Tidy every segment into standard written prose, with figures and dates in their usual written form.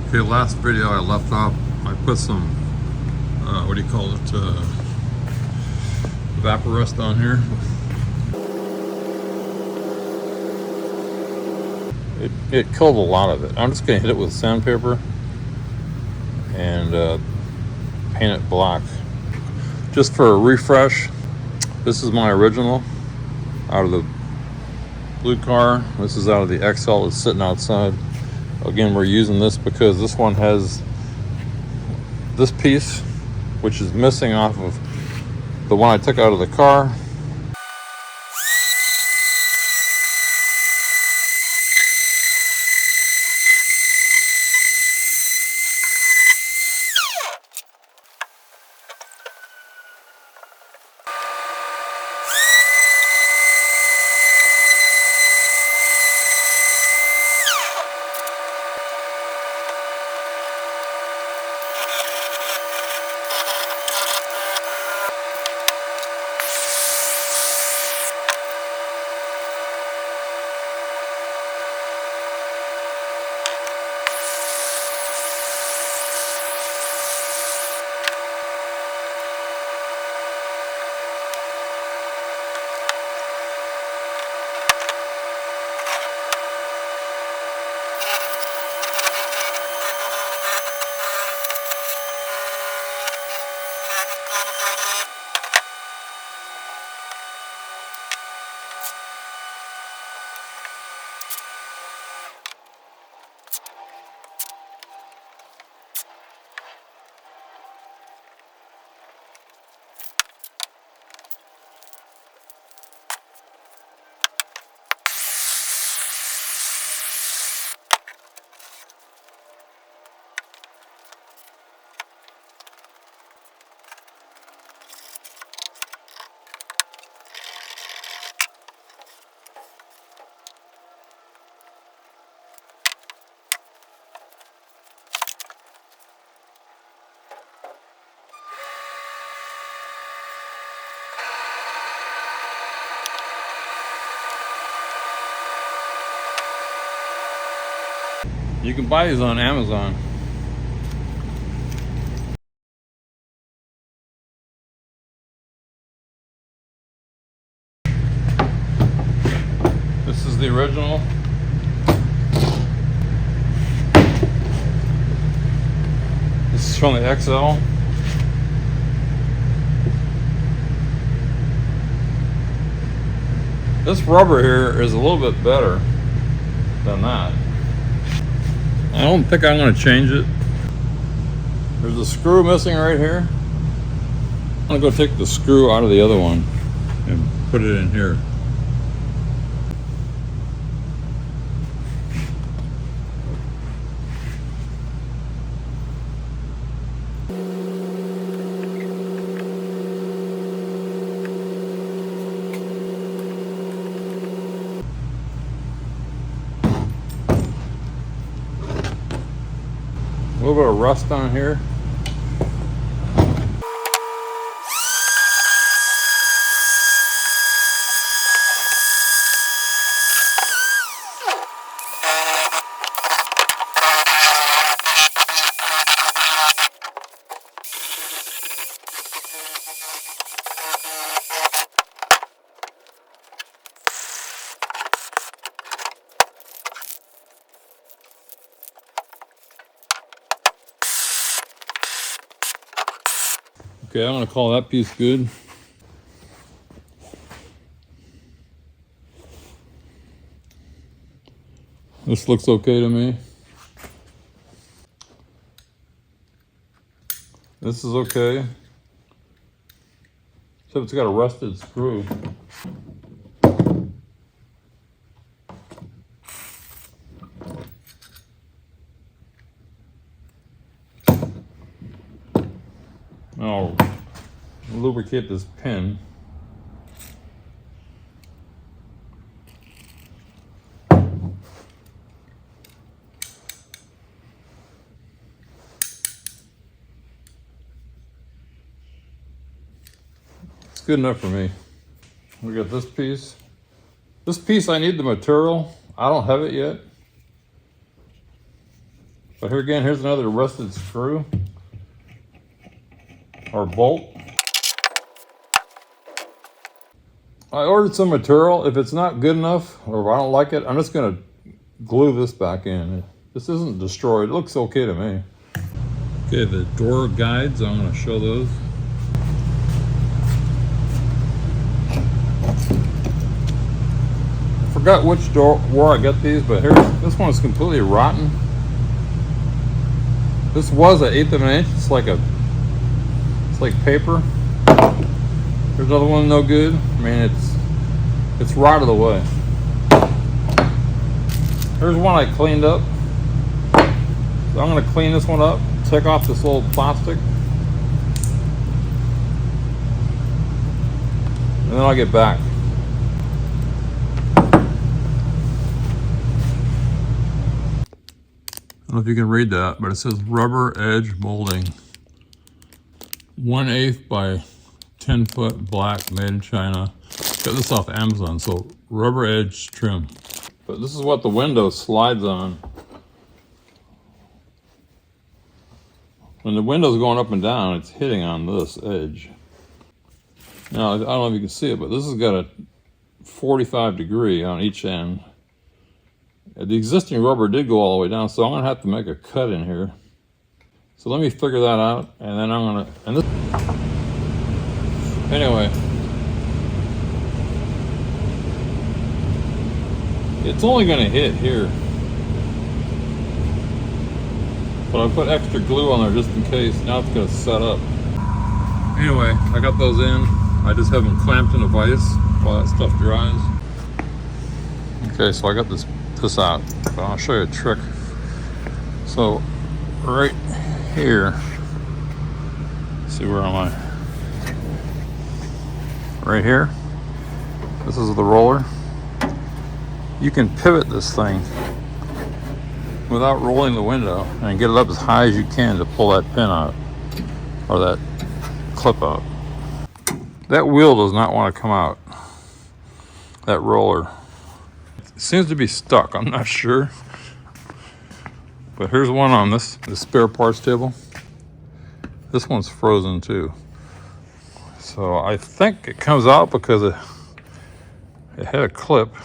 Okay, last video I left off, I put some, what do you call it, Vaporust on here. It killed a lot of it. I'm just gonna hit it with sandpaper and paint it black. Just for a refresh, this is my original out of the blue car. This is out of the XL that's sitting outside. Again, we're using this because this one has this piece, which is missing off of the one I took out of the car. You can buy these on Amazon. This is the original. This is from the XL. This rubber here is a little bit better than that. I don't think I'm going to change it. There's a screw missing right here. I'm going to go take the screw out of the other one and put it in here. A little bit of rust on here. Okay, I'm gonna call that piece good. This looks okay to me. This is okay. Except it's got a rusted screw. I'll lubricate this pin. It's good enough for me. We got this piece. This piece, I need the material. I don't have it yet. But here again, here's another rusted screw or bolt. I ordered some material. If it's not good enough or if I don't like it, I'm just gonna glue this back in. This isn't destroyed. It looks okay to me. Okay, the door guides, I'm gonna show those. I forgot which door where I got these, but this one is completely rotten. This was an 1/8 of an inch. It's like paper. There's another one no good. I mean, it's rotted away. Here's one I cleaned up. So I'm gonna clean this one up, take off this little plastic, and then I'll get back. I don't know if you can read that, but it says rubber edge molding. 1/8 by 10 foot black, made in China. Got this off Amazon, so rubber edge trim. But this is what the window slides on. When the window's going up and down, it's hitting on this edge. Now, I don't know if you can see it, but this has got a 45 degree on each end. The existing rubber did go all the way down, so I'm gonna have to make a cut in here. So let me figure that out, and then I'm gonna, anyway. It's only gonna hit here. But I put extra glue on there just in case. Now it's gonna set up. Anyway, I got those in. I just have them clamped in a vise while that stuff dries. Okay, so I got this out, but I'll show you a trick. So right here, see, where am I? Right here, this is the roller. You can pivot this thing without rolling the window and get it up as high as you can to pull that pin out or that clip out. That wheel does not want to come out, that roller. It seems to be stuck, I'm not sure. But here's one on the spare parts table. This one's frozen too. So I think it comes out because it had a clip.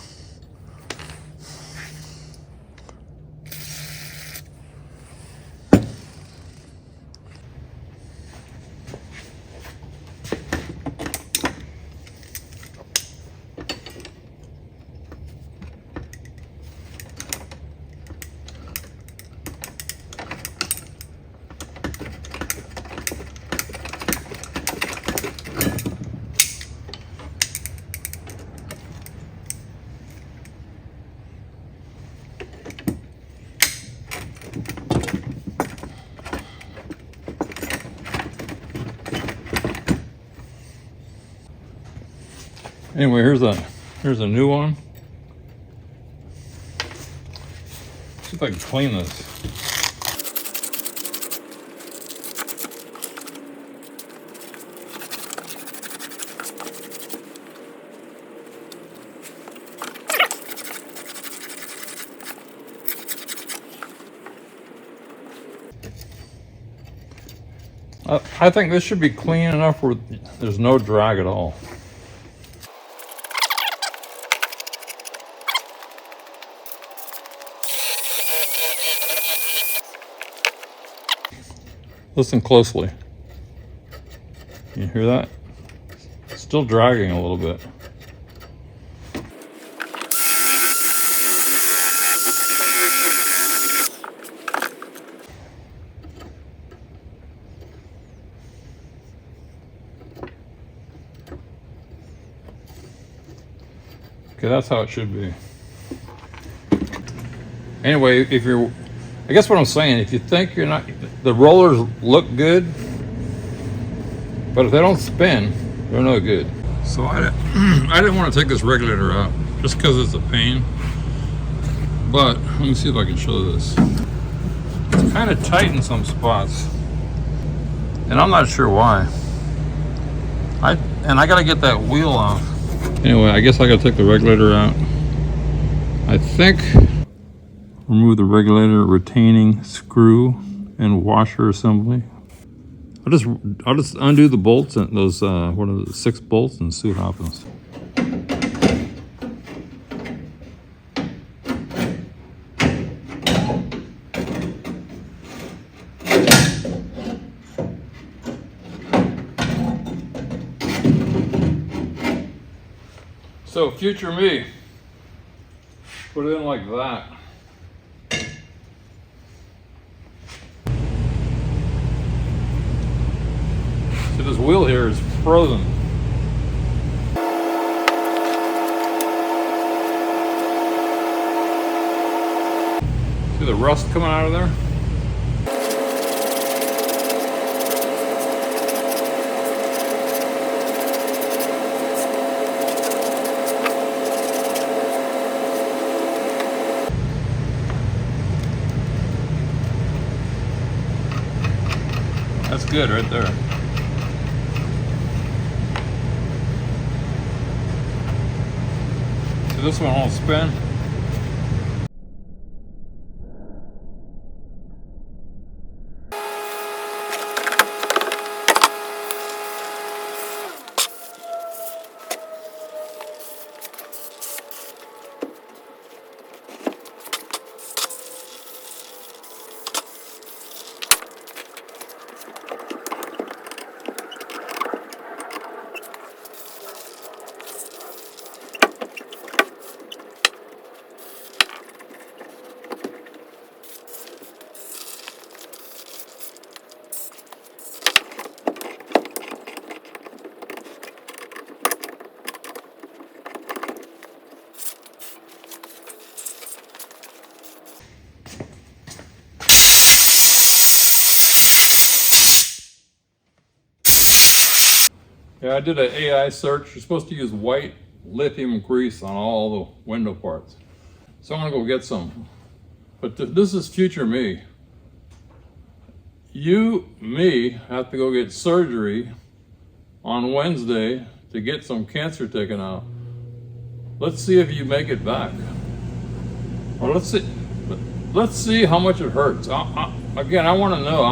Anyway, here's a new one. See if I can clean this. I think this should be clean enough where there's no drag at all. Listen closely. You hear that? It's still dragging a little bit. Okay, that's how it should be. Anyway, I guess what I'm saying, if you think the rollers look good, but if they don't spin, they're no good. So I didn't want to take this regulator out just because it's a pain. But let me see if I can show this. It's kind of tight in some spots, and I'm not sure why. I got to get that wheel off. Anyway, I guess I got to take the regulator out. I think Remove the regulator retaining screw and washer assembly. I'll just undo the bolts and those what are the 6 bolts and see what happens. So future me, put it in like that. So this wheel here is frozen. See the rust coming out of there? That's good right there. So this one won't spin. Yeah, I did an AI search. You're supposed to use white lithium grease on all the window parts. So I'm gonna go get some. But this is future me. Me, have to go get surgery on Wednesday to get some cancer taken out. Let's see if you make it back. Or let's see how much it hurts. Again, I want to know.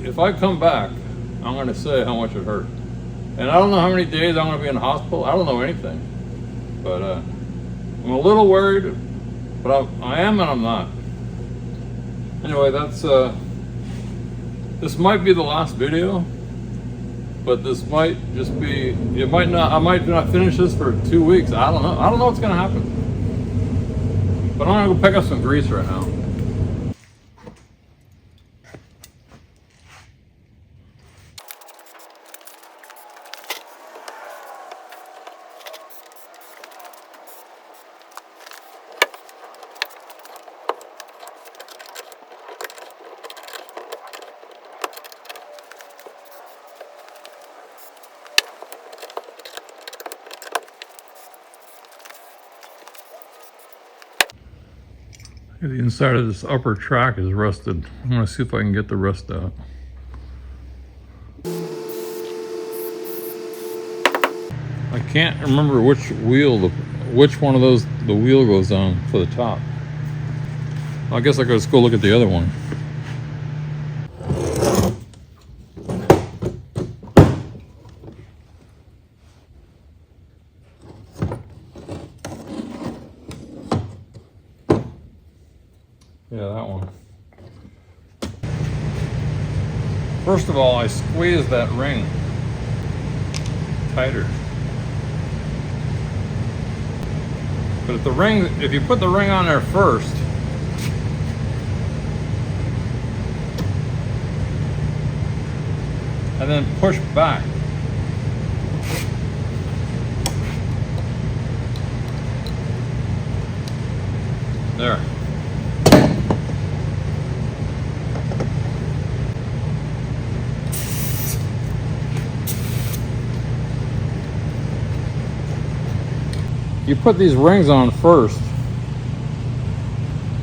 If I come back, I'm gonna say how much it hurt. And I don't know how many days I'm gonna be in the hospital. I don't know anything. But I'm a little worried, but I am and I'm not. Anyway, that's this might be the last video, but this might just be. I might not finish this for 2 weeks. I don't know. I don't know what's gonna happen. But I'm gonna go pick up some grease right now. The inside of this upper track is rusted. I'm gonna see if I can get the rust out. I can't remember which one of those the wheel goes on for the top. I guess I could just go look at the other one. Yeah, that one. First of all, I squeezed that ring tighter. But if you put the ring on there first, and then push back, there. You put these rings on first,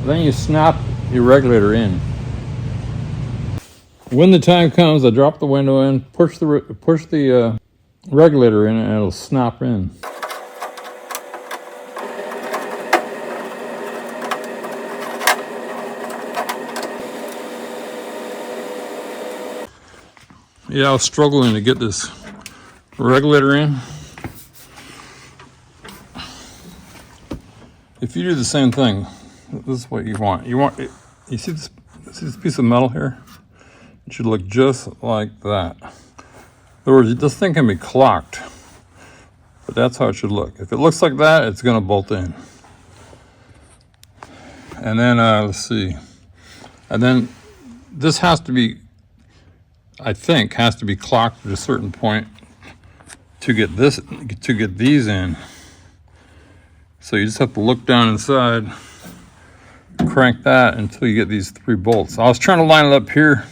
then you snap your regulator in. When the time comes, I drop the window in, push the regulator in, and it'll snap in. Yeah, I was struggling to get this regulator in. If you do the same thing, this is what you want. You see this piece of metal here? It should look just like that. In other words, this thing can be clocked, but that's how it should look. If it looks like that, it's gonna bolt in. And then, let's see. And then this has to be, I think, has to be clocked at a certain point to get these in. So you just have to look down inside, crank that until you get these 3 bolts. I was trying to line it up here.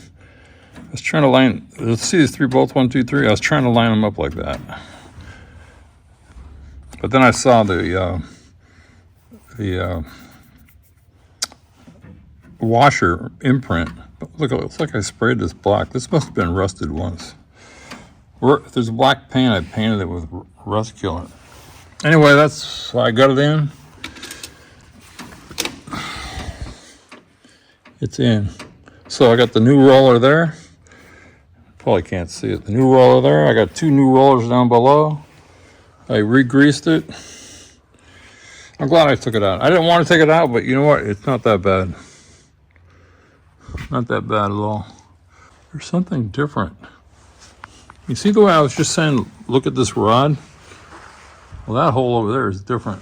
I was trying to let's see these 3 bolts, 1, 2, 3. I was trying to line them up like that. But then I saw the washer imprint. Look, it looks like I sprayed this black. This must have been rusted once. If there's a black paint, I painted it with rust killer. Anyway, that's I got it in. It's in. So I got the new roller there. Probably can't see it. The new roller there. I got 2 new rollers down below. I re-greased it. I'm glad I took it out. I didn't want to take it out, but you know what? It's not that bad. Not that bad at all. There's something different. You see the way I was just saying, look at this rod? Well, that hole over there is different.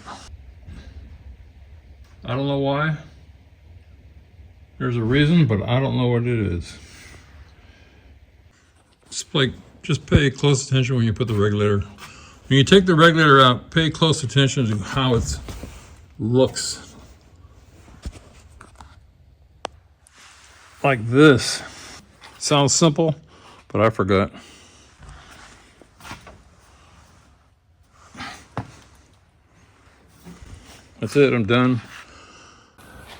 I don't know why. There's a reason, but I don't know what it is. Just pay close attention when you put the regulator. When you take the regulator out, pay close attention to how it looks. Like this. Sounds simple, but I forgot. That's it, I'm done.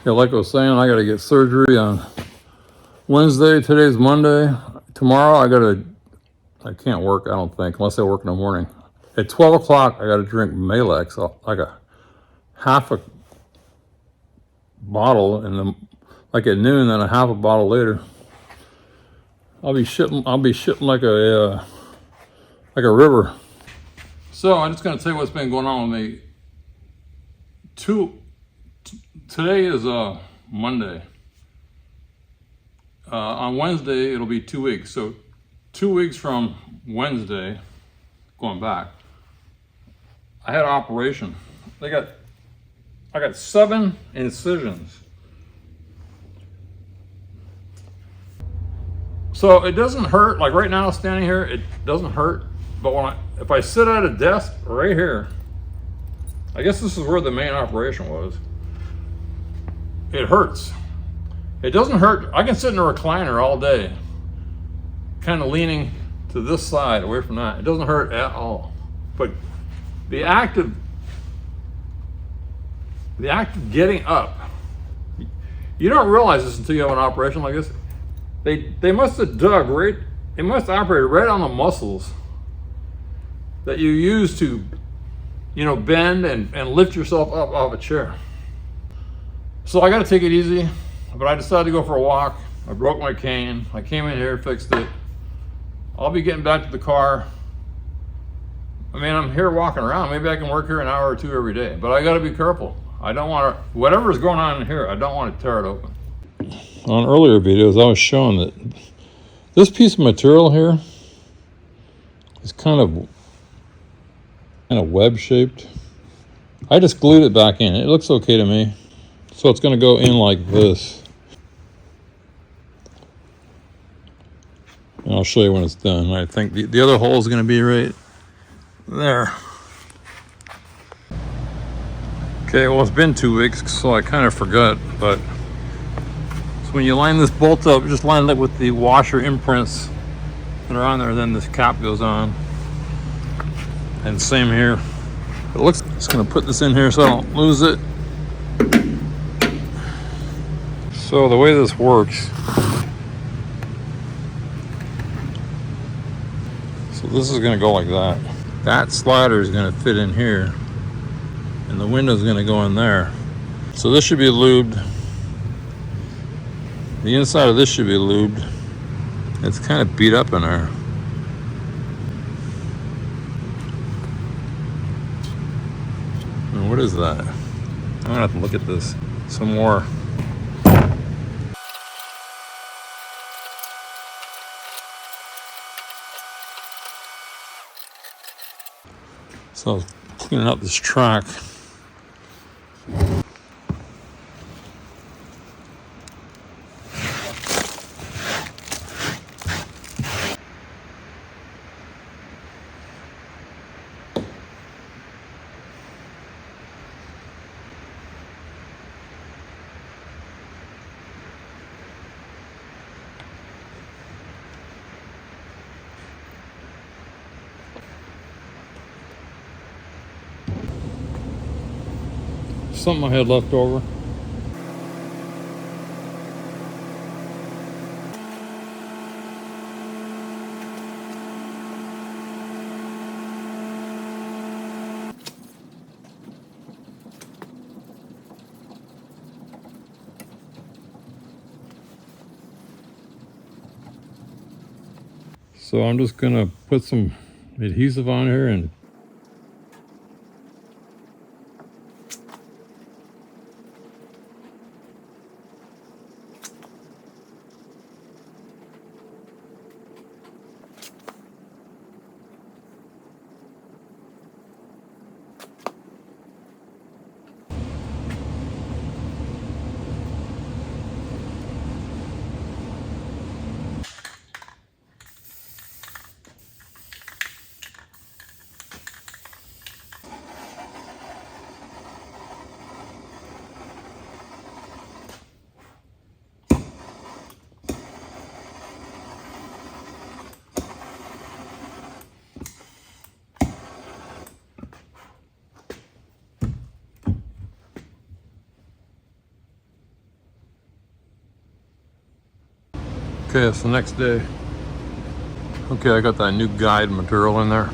Yeah, like I was saying, I gotta get surgery on Wednesday. Today's Monday. Tomorrow I can't work, I don't think, unless I work in the morning. At 12 o'clock, I gotta drink Malex, like a half a bottle, and like at noon, then a half a bottle later. I'll be shitting like a river. So I'm just gonna tell you what's been going on with me. Today is Monday. On Wednesday, it'll be 2 weeks. So 2 weeks from Wednesday, going back, I had an operation. I got 7 incisions. So it doesn't hurt. Like right now, standing here, it doesn't hurt. But if I sit at a desk right here, I guess this is where the main operation was. It hurts. It doesn't hurt. I can sit in a recliner all day, kind of leaning to this side away from that. It doesn't hurt at all. But the act of getting up, you don't realize this until you have an operation like this. They must have they must have operated right on the muscles that you use to, bend and lift yourself up off a chair. So I got to take it easy, but I decided to go for a walk. I broke my cane. I came in here, fixed it. I'll be getting back to the car. I mean, I'm here walking around. Maybe I can work here an hour or 2 every day, but I got to be careful. I don't want to, whatever is going on in here, I don't want to tear it open. On earlier videos, I was showing that this piece of material here is kind of web shaped. I just glued it back in. It looks okay to me. So it's going to go in like this. And I'll show you when it's done. I think the other hole is going to be right there. Okay, well, it's been 2 weeks, so I kind of forgot, but so when you line this bolt up, just line it up with the washer imprints that are on there, then this cap goes on. And same here. It looks, just gonna put this in here so I don't lose it. So the way this works, so this is gonna go like that. That slider is gonna fit in here, and the window is gonna go in there. So this should be lubed. The inside of this should be lubed. It's kind of beat up in there. What is that? I'm gonna have to look at this some more. So I was cleaning out this track. Something I had left over. So I'm just gonna put some adhesive on here and okay, it's the next day. Okay, I got that new guide material in there.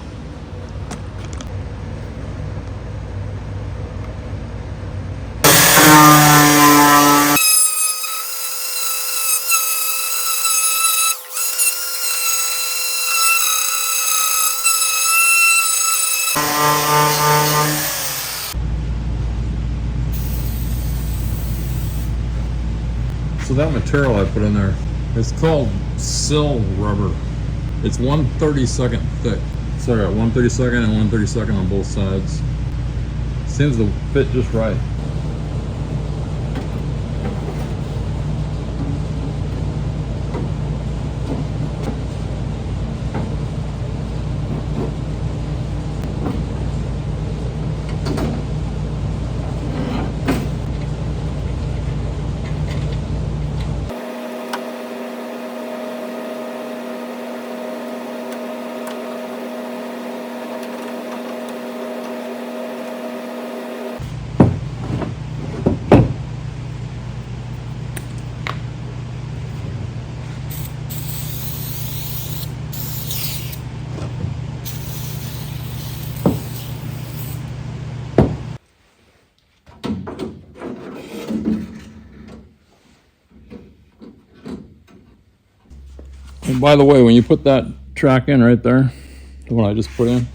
So that material I put in there, it's called sill rubber. It's 1/32 thick. So I got 1/32 and 1/32 on both sides. Seems to fit just right. And by the way, when you put that track in right there, the one I just put in,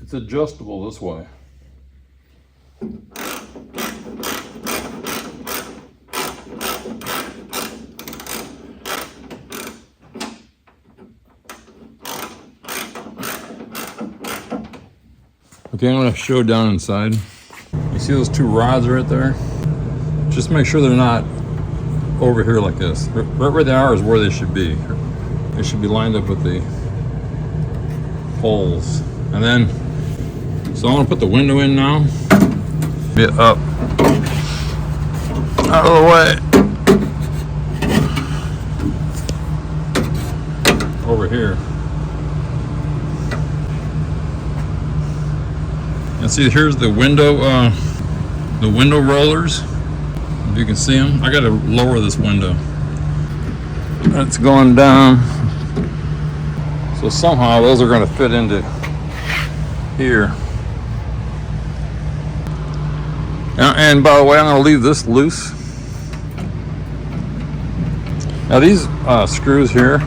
it's adjustable this way. Okay, I'm going to show down inside. You see those two rods right there? Just make sure they're not over here like this. Right where they are is where they should be. They should be lined up with the holes. And then, so I'm going to put the window in now. Get up. Out of the way. Over here. And see, here's the window rollers. If you can see them, I got to lower this window. It's going down. So somehow those are going to fit into here. And by the way, I'm going to leave this loose. Now these screws here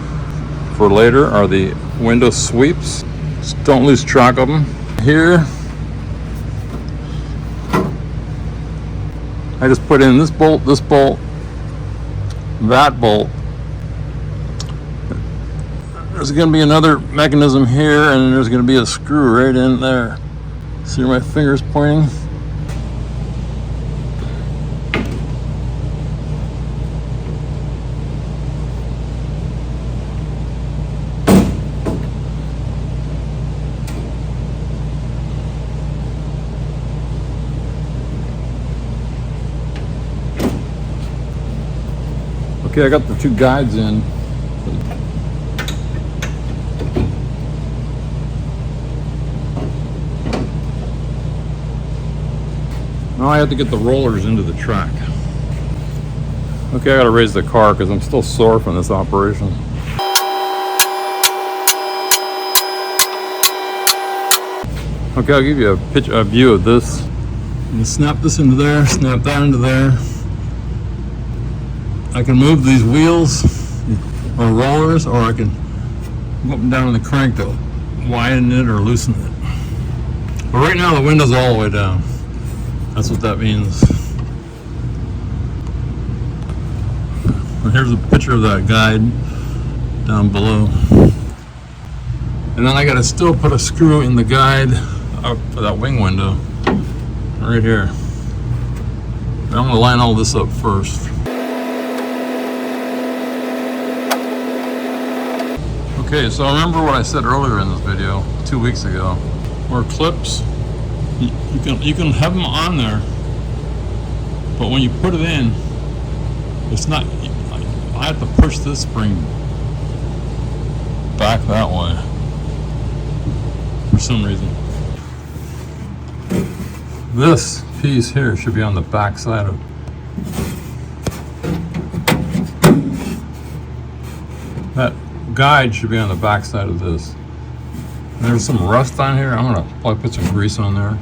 for later are the window sweeps. Just don't lose track of them. Here I just put in this bolt, that bolt. There's going to be another mechanism here, and there's going to be a screw right in there. See where my finger's pointing? Okay, I got the two guides in. Now I have to get the rollers into the track. Okay, I gotta raise the car because I'm still sore from this operation. Okay, I'll give you a view of this. You snap this into there, snap that into there. I can move these wheels or rollers, or I can go up and down on the crank to widen it or loosen it. But right now the window's all the way down. That's what that means. And here's a picture of that guide down below. And then I gotta still put a screw in the guide up for that wing window right here. And I'm gonna line all this up first. Okay, so remember what I said earlier in this video, 2 weeks ago, where clips, you can have them on there, but when you put it in, it's not, I have to push this spring back that way for some reason. This piece here should be on the back side of that guide, should be on the back side of this. And there's some rust on here. I'm gonna probably put some grease on there.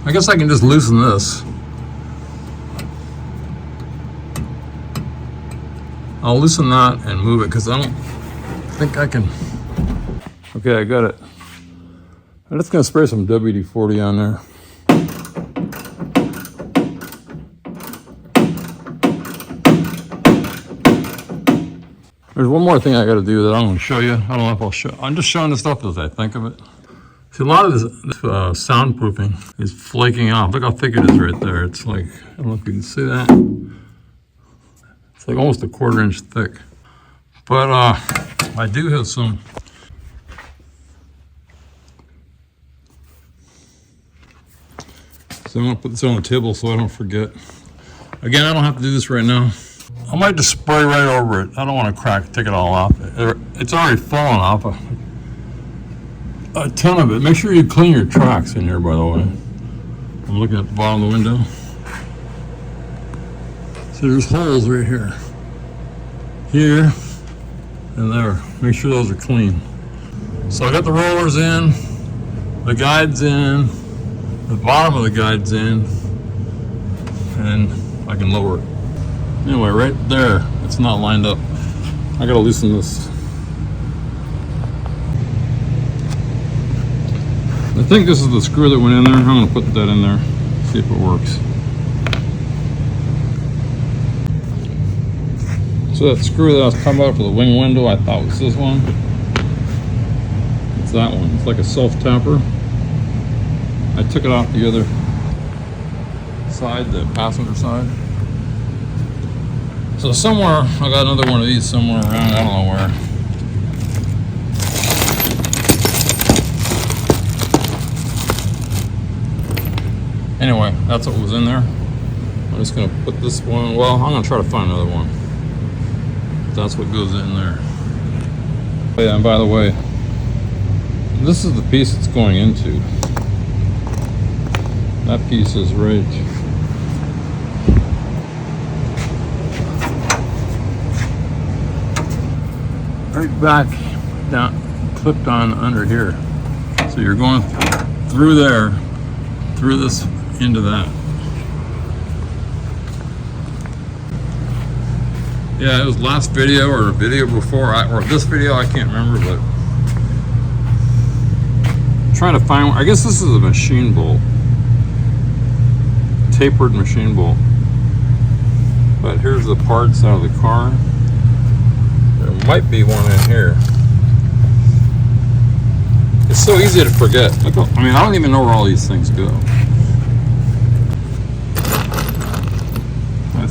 I guess I can just loosen this. I'll loosen that and move it because I don't think I can. Okay, I got it. I'm just gonna spray some WD-40 on there. There's one more thing I got to do that I'm going to show you. I don't know if I'll show. I'm just showing the stuff as I think of it. See, a lot of this soundproofing is flaking off. Look how thick it is right there. It's like, I don't know if you can see that. It's like almost a 1/4 inch thick. But I do have some. So I'm going to put this on the table so I don't forget. Again, I don't have to do this right now. I might just spray right over it. I don't want to take it all off. It's already fallen off a ton of it. Make sure you clean your tracks in here, by the way. I'm looking at the bottom of the window. So there's holes right here. Here and there. Make sure those are clean. So I got the rollers in, the guides in, the bottom of the guides in, and I can lower it. Anyway, right there, it's not lined up. I gotta loosen this. I think this is the screw that went in there. I'm gonna put that in there, see if it works. So that screw that I was talking about for the wing window, I thought was this one. It's that one. It's like a self-tapper. I took it off the other side, the passenger side. So somewhere, I got another one of these somewhere around, I don't know where. Anyway, that's what was in there. I'm just gonna put this one, well, I'm gonna try to find another one. That's what goes in there. Oh yeah, and by the way, this is the piece it's going into. That piece is right back down, clipped on under here. So you're going through there, through this, into that. Yeah, it was last video or a video before, or this video, I can't remember, but I'm trying to find, I guess this is a machine bolt. tapered machine bolt. But here's the parts out of the car. There might be one in here. It's so easy to forget. I mean, I don't even know where all these things go. I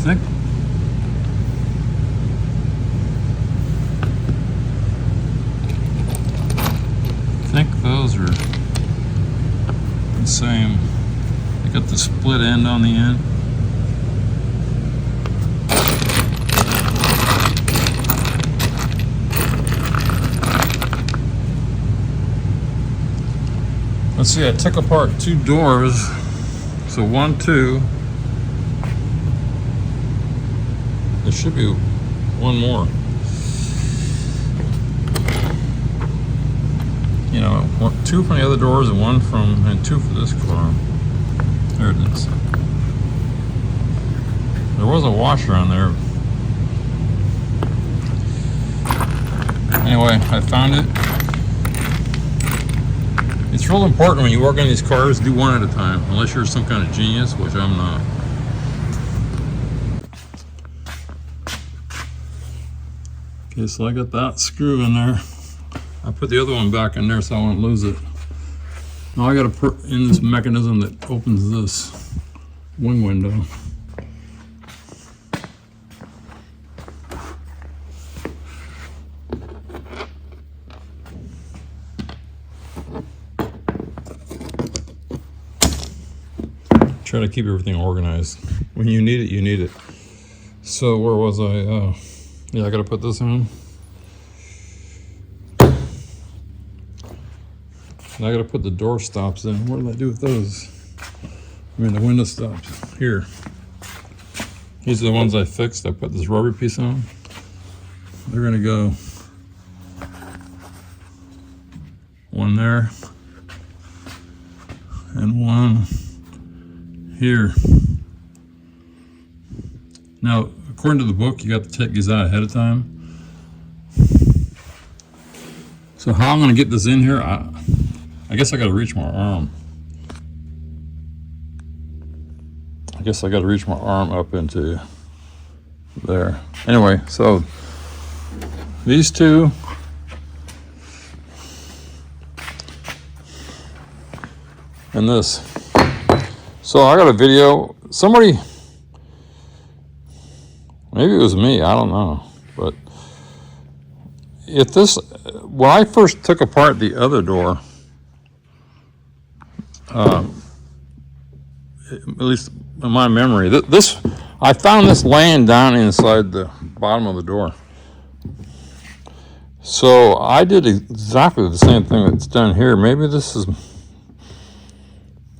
think those are the same. They got the split end on the end. Let's see, I took apart 2 doors. So 1, 2. There should be one more. You know, 2 from the other doors and 2 for this car. There it is. There was a washer on there. Anyway, I found it. It's real important when you work on these cars, do one at a time, unless you're some kind of genius, which I'm not. Okay, so I got that screw in there. I put the other one back in there so I won't lose it. Now I got to put in this mechanism that opens this wing window. Try to keep everything organized. When you need it, you need it. So where was I? Yeah, I got to put this in. And I got to put the door stops in. What did I do with those? I mean, the window stops. Here. These are the ones I fixed. I put this rubber piece on. They're going to go one there and one here. Now, according to the book, you got to take these out ahead of time. So how I'm going to get this in here, I guess I got to reach my arm. I guess I got to reach my arm up into there. Anyway, so these two. And this. So I got a video. Somebody, maybe it was me, I don't know. But if this, when I first took apart the other door, at least in my memory, this, I found this laying down inside the bottom of the door. So I did exactly the same thing that's done here. Maybe this is,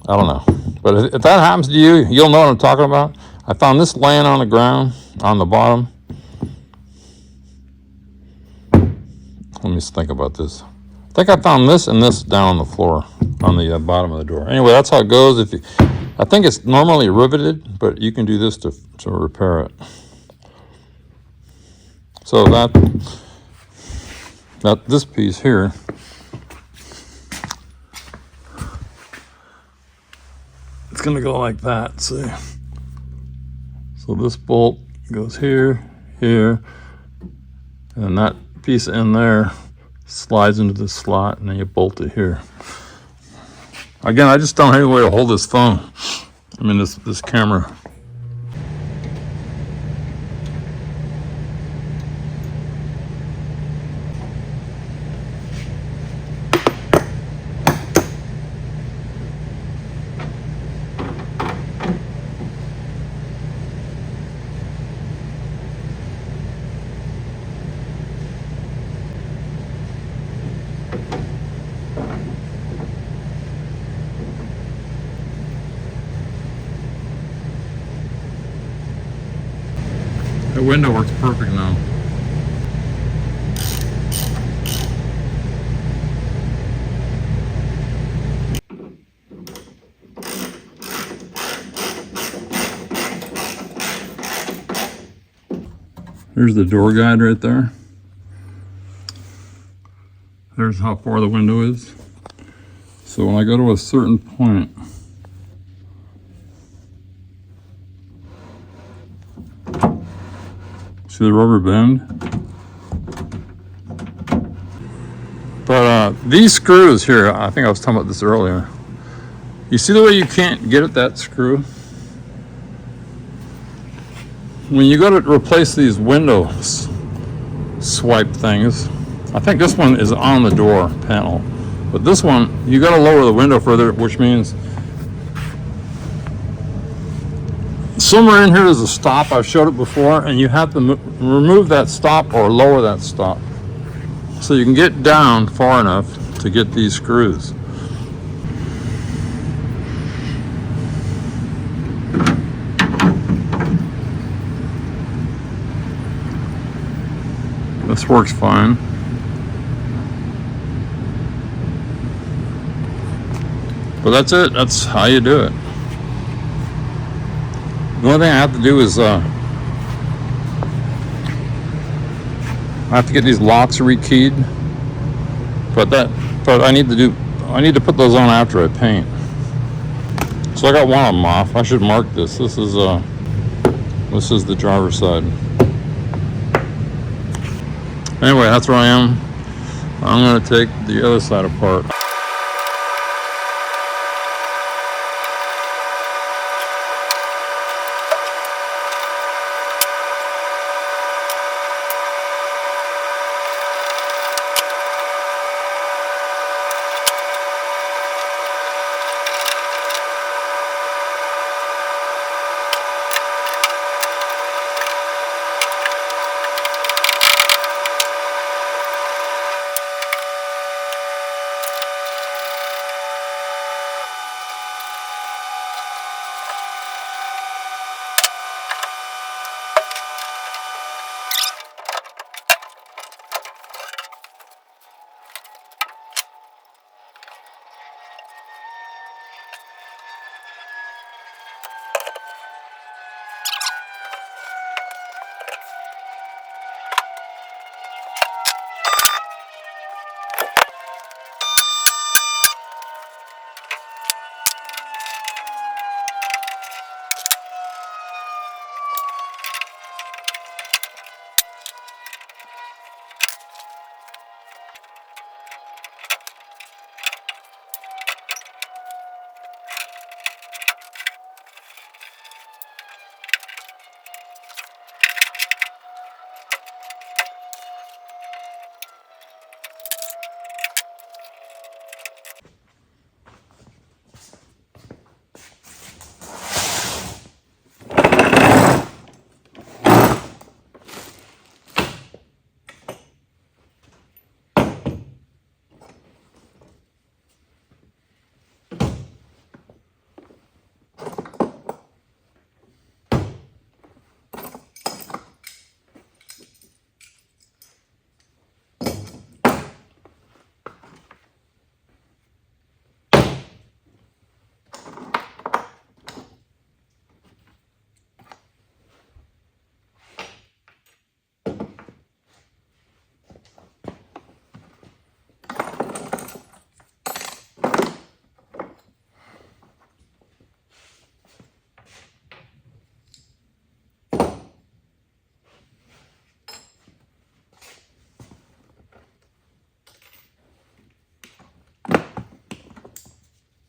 I don't know. But if that happens to you, you'll know what I'm talking about. I found this laying on the ground, on the bottom. Let me just think about this. I think I found this and this down on the floor, on the bottom of the door. Anyway, that's how it goes. If you, I think it's normally riveted, but you can do this to repair it. So that this piece here, it's going to go like that. See? So this bolt goes here, here, and that piece in there slides into the slot, and then you bolt it here. Again, I just don't have any way to hold this phone. I mean, this camera. The window works perfect now. There's the door guide right there. There's how far the window is. So when I go to a certain point, See the rubber bend? But these screws here, I think I was talking about this earlier. You see the way you can't get at that screw? When you go to replace these window swipe things, I think this one is on the door panel. But this one, you gotta lower the window further, which means somewhere in here there's a stop. I've showed it before, and you have to remove that stop or lower that stop so you can get down far enough to get these screws. This works fine. But that's it. That's how you do it. The only thing I have to do is I have to get these locks rekeyed. But I need to put those on after I paint. So I got one of them off. I should mark this. This is the driver's side. Anyway, that's where I am. I'm going to take the other side apart.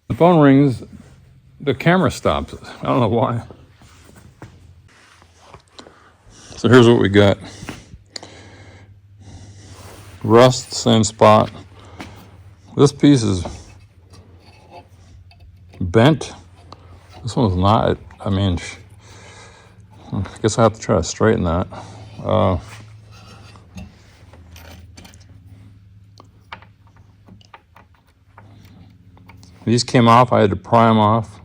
The phone rings, the camera stops. I don't know why. So here's what we got. Rust, same spot. This piece is bent. This one's not. I mean, I guess I have to try to straighten that. These came off. I had to pry them off.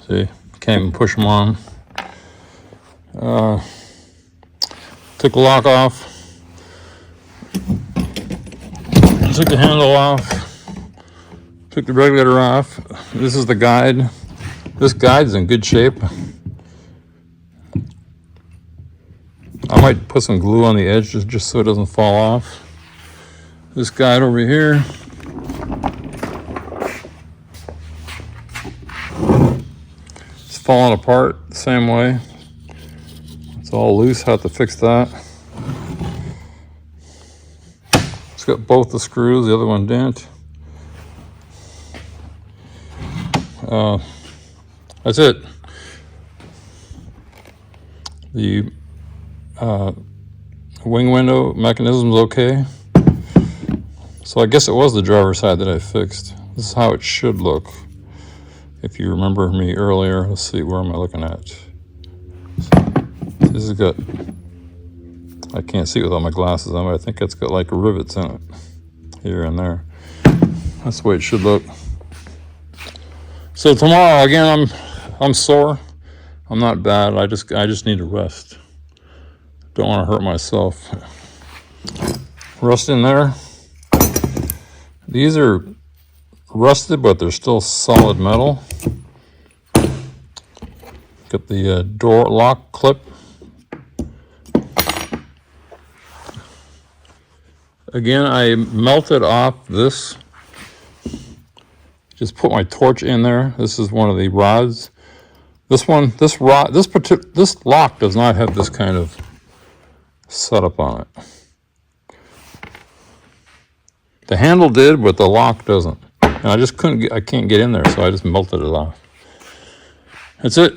See, can't even push them on. Took the lock off. Took the handle off. Took the regulator off. This is the guide. This guide's in good shape. I might put some glue on the edge just so it doesn't fall off. This guide over here. falling apart the same way. It's all loose, have to fix that. It's got both the screws, the other one didn't. That's it. The wing window mechanism's okay. So I guess it was the driver's side that I fixed. This is how it should look. If you remember me earlier, let's see, where am I looking at? This has got, I can't see it without my glasses on, but I think it's got like rivets in it, here and there. That's the way it should look. So tomorrow, again, I'm sore. I'm not bad. I just need to rest. Don't want to hurt myself. Rust in there. These are rusted, but they're still solid metal. Got the door lock clip. Again, I melted off this. Just put my torch in there. This is one of the rods. This lock does not have this kind of setup on it. The handle did, but the lock doesn't. And I just I can't get in there, so I just melted it off. That's it.